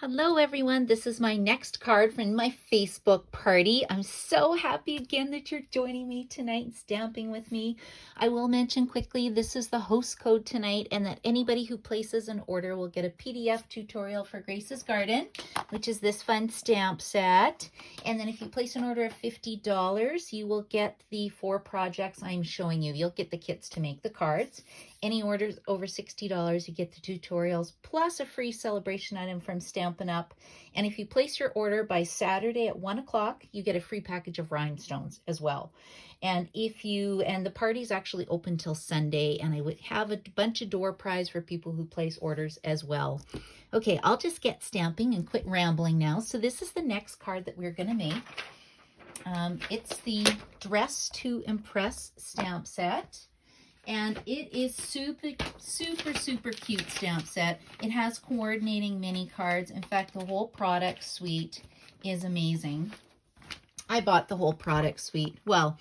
Hello everyone, this is my next card from my Facebook party. I'm so happy again that you're joining me tonight and stamping with me. I will mention quickly this is the host code tonight, and that anybody who places an order will get a PDF tutorial for Grace's Garden, which is this fun stamp set. And then if you place an order of $50, you will get the 4 projects I'm showing you. You'll get the kits to make the cards. Any orders over $60, you get the tutorials plus a free celebration item from Stampin' Up. And if you place your order by Saturday at 1 o'clock, you get a free package of rhinestones as well. And the party's actually open till Sunday, and I would have a bunch of door prize for people who place orders as well. Okay, I'll just get stamping and quit rambling now. So this is the next card that we're going to make. It's the Dress to Impress stamp set. And it is super cute stamp set. It has coordinating mini cards. In fact, the whole product suite is amazing. I bought the whole product suite. Well,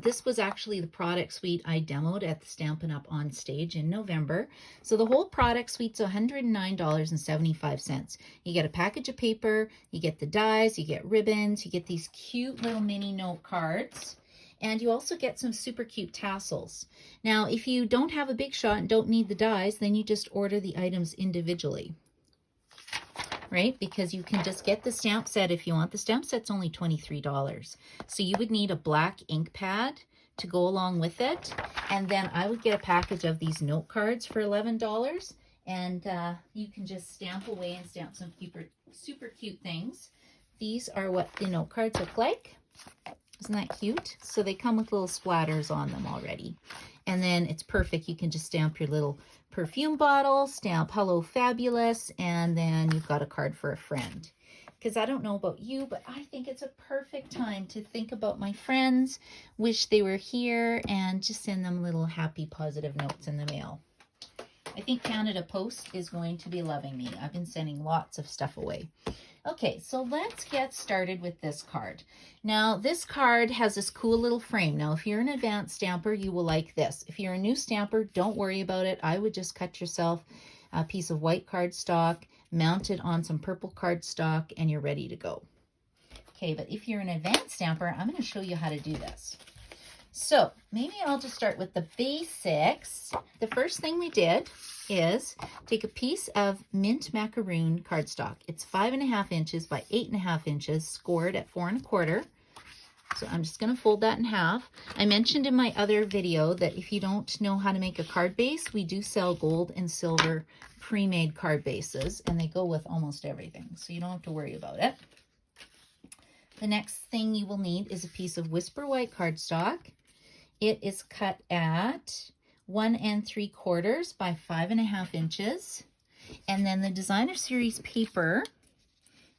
this was actually the product suite I demoed at the Stampin' Up! On stage in November. So the whole product suite's $109.75. You get a package of paper, you get the dies, you get ribbons, you get these cute little mini note cards. And you also get some super cute tassels. Now, if you don't have a big shot and don't need the dies, then you just order the items individually, right? Because you can just get the stamp set if you want. The stamp set's only $23. So you would need a black ink pad to go along with it. And then I would get a package of these note cards for $11. And you can just stamp away and stamp some super cute things. These are what the note cards look like. Isn't that cute? So they come with little splatters on them already. And then it's perfect. You can just stamp your little perfume bottle, stamp Hello Fabulous, and then you've got a card for a friend. Because I don't know about you, but I think it's a perfect time to think about my friends, wish they were here, and just send them little happy, positive notes in the mail. I think Canada Post is going to be loving me. I've been sending lots of stuff away. Okay, so let's get started with this card. Now, this card has this cool little frame. Now, if you're an advanced stamper, you will like this. If you're a new stamper, don't worry about it. I would just cut yourself a piece of white cardstock, mount it on some purple cardstock, and you're ready to go. Okay, but if you're an advanced stamper, I'm going to show you how to do this. So maybe I'll just start with the basics. The first thing we did is take a piece of mint macaroon cardstock. It's 5.5 inches by 8.5 inches, scored at 4 1/4. So I'm just going to fold that in half. I mentioned in my other video that if you don't know how to make a card base, we do sell gold and silver pre-made card bases, and they go with almost everything, so you don't have to worry about it. The next thing you will need is a piece of Whisper White cardstock. It is cut at 1 3/4 by 5.5 inches. And then the Designer Series paper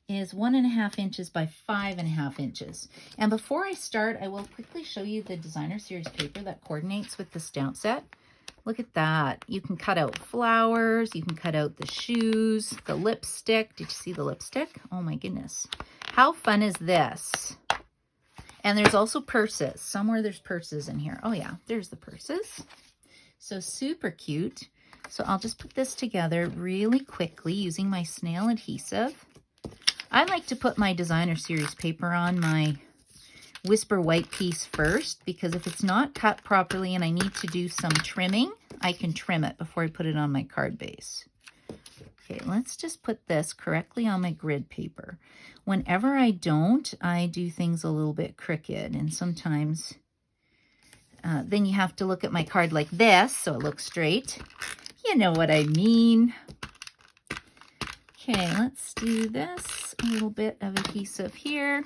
is 1.5 inches by 5.5 inches. And before I start, I will quickly show you the Designer Series paper that coordinates with the stamp set. Look at that. You can cut out flowers, you can cut out the shoes, the lipstick. Did you see the lipstick? Oh my goodness. How fun is this? And there's also purses. Somewhere there's purses in here. Oh yeah, there's the purses. So super cute. So I'll just put this together really quickly using my Snail Adhesive. I like to put my Designer Series paper on my Whisper White piece first, because if it's not cut properly and I need to do some trimming, I can trim it before I put it on my card base. Okay, let's just put this correctly on my grid paper. Whenever I don't, I do things a little bit crooked, and sometimes then you have to look at my card like this so it looks straight. You know what I mean. Okay, let's do this. A little bit of adhesive here.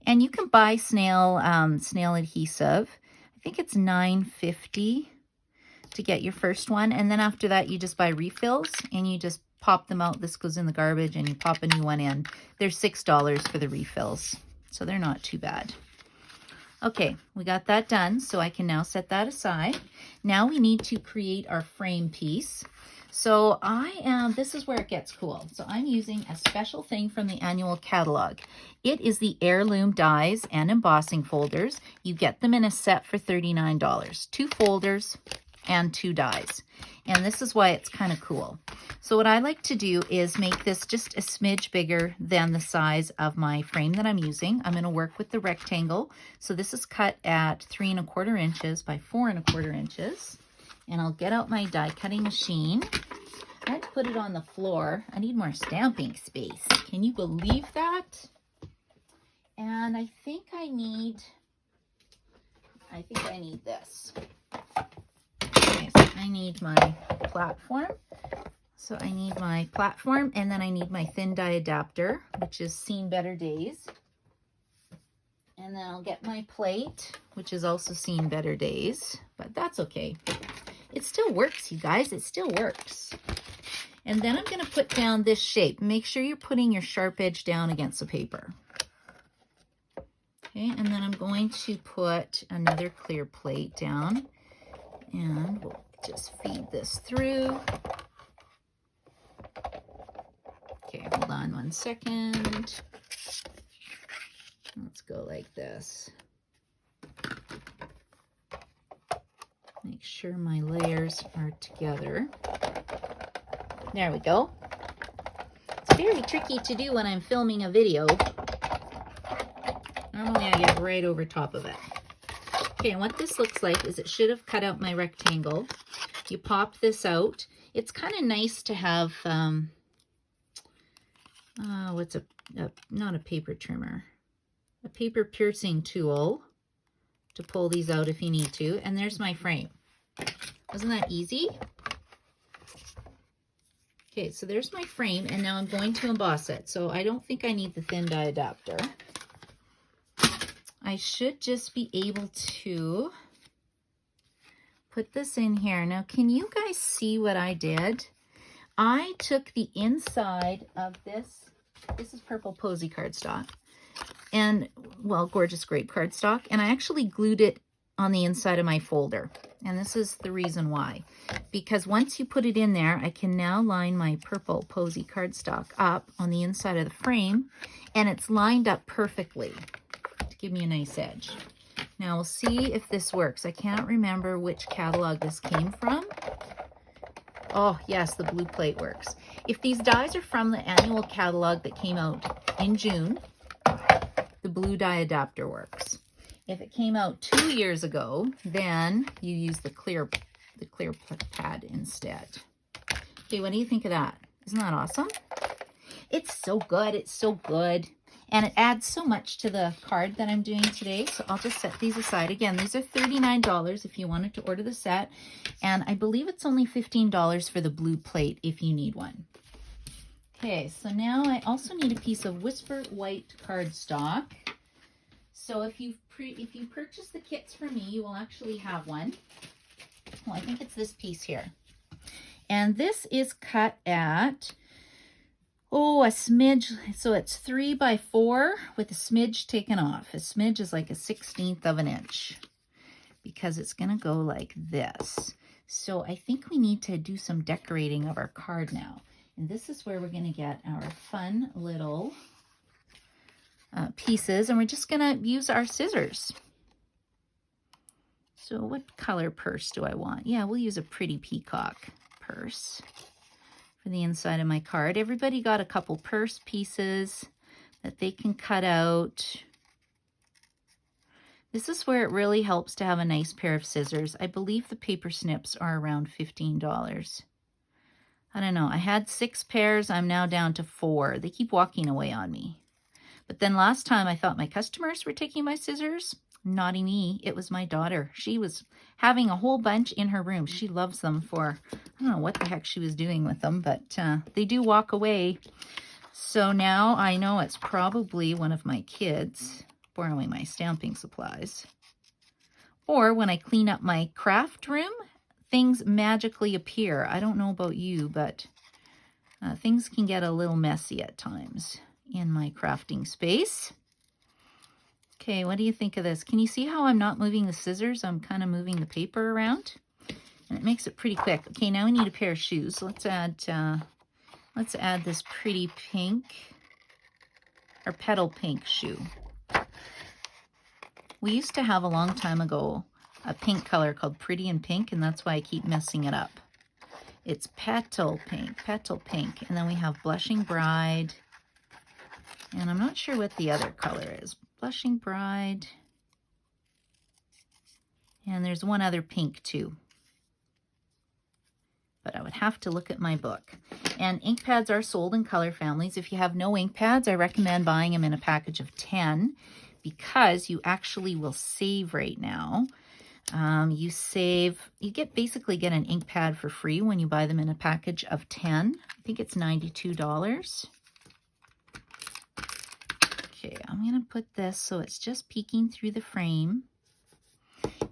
And you can buy Snail Adhesive. I think it's $9.50 to get your first one. And then after that, you just buy refills and you just pop them out. This goes in the garbage and you pop a new one in. They're $6 for the refills, so they're not too bad. Okay, we got that done, so I can now set that aside. Now we need to create our frame piece. So this is where it gets cool. So I'm using a special thing from the annual catalog. It is the Heirloom dies and embossing folders. You get them in a set for $39. 2 folders, and 2 dies. And this is why it's kind of cool. So what I like to do is make this just a smidge bigger than the size of my frame that I'm using. I'm going to work with the rectangle. So this is cut at 3 1/4 inches by 4 1/4 inches. And I'll get out my die cutting machine. I had to put it on the floor. I need more stamping space. Can you believe that? And I think I need this. Okay, so I need my platform. So I need my platform, and then I need my thin die adapter, which is Seen Better Days. And then I'll get my plate, which is also Seen Better Days, but that's okay. It still works, you guys. It still works. And then I'm going to put down this shape. Make sure you're putting your sharp edge down against the paper. Okay, and then I'm going to put another clear plate down, and we'll just feed this through. Okay, hold on 1 second. Let's go like this. Make sure my layers are together. There we go. It's very tricky to do when I'm filming a video. Normally I get right over top of it. Okay, and what this looks like is it should have cut out my rectangle. You pop this out. It's kind of nice to have, not a paper trimmer, a paper piercing tool to pull these out if you need to. And there's my frame. Wasn't that easy? Okay, so there's my frame, and now I'm going to emboss it. So I don't think I need the thin die adapter. I should just be able to put this in here. Now, can you guys see what I did? I took the inside of this. This is purple Posy cardstock. And, well, gorgeous grape cardstock. And I actually glued it on the inside of my folder. And this is the reason why. Because once you put it in there, I can now line my purple Posy cardstock up on the inside of the frame. And it's lined up perfectly to give me a nice edge. Now we'll see if this works. I can't remember which catalog this came from. Oh, yes, the blue plate works. If these dies are from the annual catalog that came out in June, the blue die adapter works. If it came out 2 years ago, then you use the clear pad instead. Okay, what do you think of that? Isn't that awesome? It's so good. It's so good. And it adds so much to the card that I'm doing today. So I'll just set these aside. Again, these are $39 if you wanted to order the set. And I believe it's only $15 for the blue plate if you need one. Okay, so now I also need a piece of Whisper White cardstock. So if you purchase the kits from me, you will actually have one. Well, I think it's this piece here. And this is cut at, oh, a smidge. So it's 3 by 4 with a smidge taken off. A smidge is like a 1/16 of an inch because it's going to go like this. So I think we need to do some decorating of our card now. And this is where we're going to get our fun little pieces, and we're just going to use our scissors. So what color purse do I want? Yeah, we'll use a pretty peacock purse for the inside of my card. Everybody got a couple purse pieces that they can cut out. This is where it really helps to have a nice pair of scissors. I believe the paper snips are around $15. I don't know. I had 6 pairs. I'm now down to 4. They keep walking away on me. But then last time I thought my customers were taking my scissors. Naughty me. It was my daughter. She was having a whole bunch in her room. She loves them for, I don't know what the heck she was doing with them, but they do walk away. So now I know it's probably one of my kids borrowing my stamping supplies. Or when I clean up my craft room, things magically appear. I don't know about you, but things can get a little messy at times in my crafting space. Okay, what do you think of this? Can you see how I'm not moving the scissors? I'm kind of moving the paper around, and it makes it pretty quick. Okay, now we need a pair of shoes. Let's add this pretty pink or petal pink shoe. We used to have a long time ago a pink color called Pretty in Pink, and that's why I keep messing it up. It's Petal Pink, and then we have Blushing Bride, and I'm not sure what the other color is. Blushing Bride, and there's one other pink too. But I would have to look at my book. And ink pads are sold in color families. If you have no ink pads, I recommend buying them in a package of 10 because you actually will save right now. You basically get an ink pad for free when you buy them in a package of 10. I think it's $92. Okay, I'm going to put this so it's just peeking through the frame.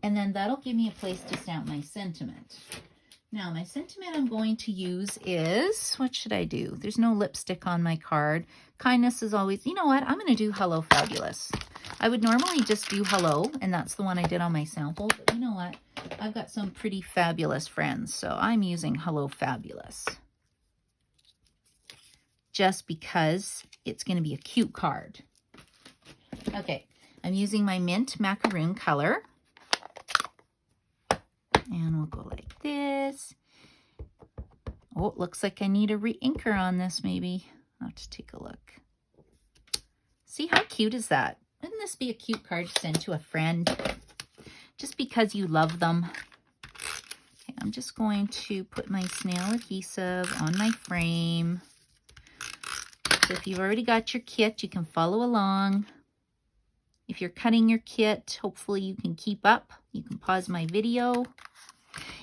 And then that'll give me a place to stamp my sentiment. Now, my sentiment I'm going to use is, what should I do? There's no lipstick on my card. Kindness is always, you know what? I'm going to do Hello Fabulous. I would normally just do Hello, and that's the one I did on my sample. But you know what? I've got some pretty fabulous friends, so I'm using Hello Fabulous. Just because it's going to be a cute card. Okay, I'm using my Mint Macaroon color. And we'll go like this. Oh, it looks like I need a re-inker on this maybe. I'll have to take a look. See how cute is that? Wouldn't this be a cute card to send to a friend? Just because you love them. Okay, I'm just going to put my Snail Adhesive on my frame. So if you've already got your kit, you can follow along. If you're cutting your kit, hopefully you can keep up. You can pause my video.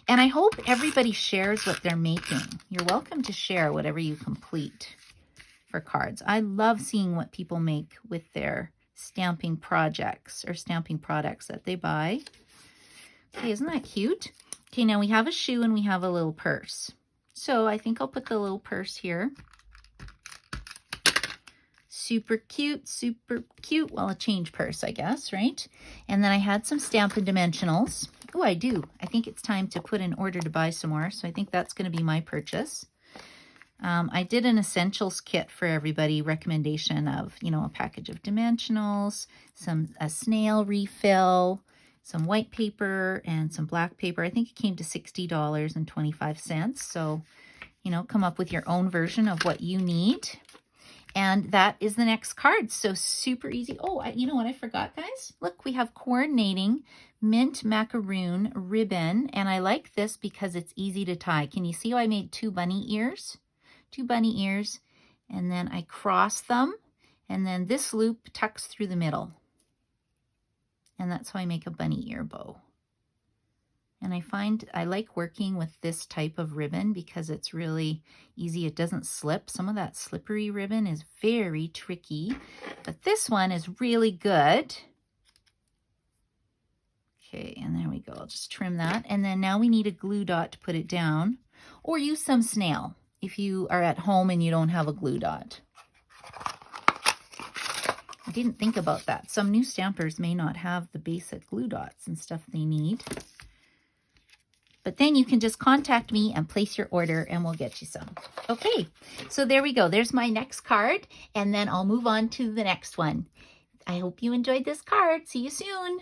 And I hope everybody shares what they're making. You're welcome to share whatever you complete for cards. I love seeing what people make with their stamping projects or stamping products that they buy. Okay, isn't that cute? Okay, now we have a shoe and we have a little purse. So I think I'll put the little purse here. Super cute, super cute. Well, a change purse, I guess, right? And then I had some Stampin' Dimensionals. Oh, I do. I think it's time to put in order to buy some more. So I think that's going to be my purchase. I did an essentials kit for everybody, recommendation of, you know, a package of dimensionals, a snail refill, some white paper, and some black paper. I think it came to $60.25. So, you know, come up with your own version of what you need. And that is the next card. So super easy. Oh, you know what I forgot, guys? Look, we have coordinating Mint Macaroon ribbon. And I like this because it's easy to tie. Can you see how I made two bunny ears? Two bunny ears. And then I cross them. And then this loop tucks through the middle. And that's how I make a bunny ear bow. And I find I like working with this type of ribbon because it's really easy. It doesn't slip. Some of that slippery ribbon is very tricky, but this one is really good. Okay, and there we go. I'll just trim that. And then now we need a glue dot to put it down, or use some snail if you are at home and you don't have a glue dot. I didn't think about that. Some new stampers may not have the basic glue dots and stuff they need. But then you can just contact me and place your order and we'll get you some. Okay, so there we go. There's my next card, and then I'll move on to the next one. I hope you enjoyed this card. See you soon.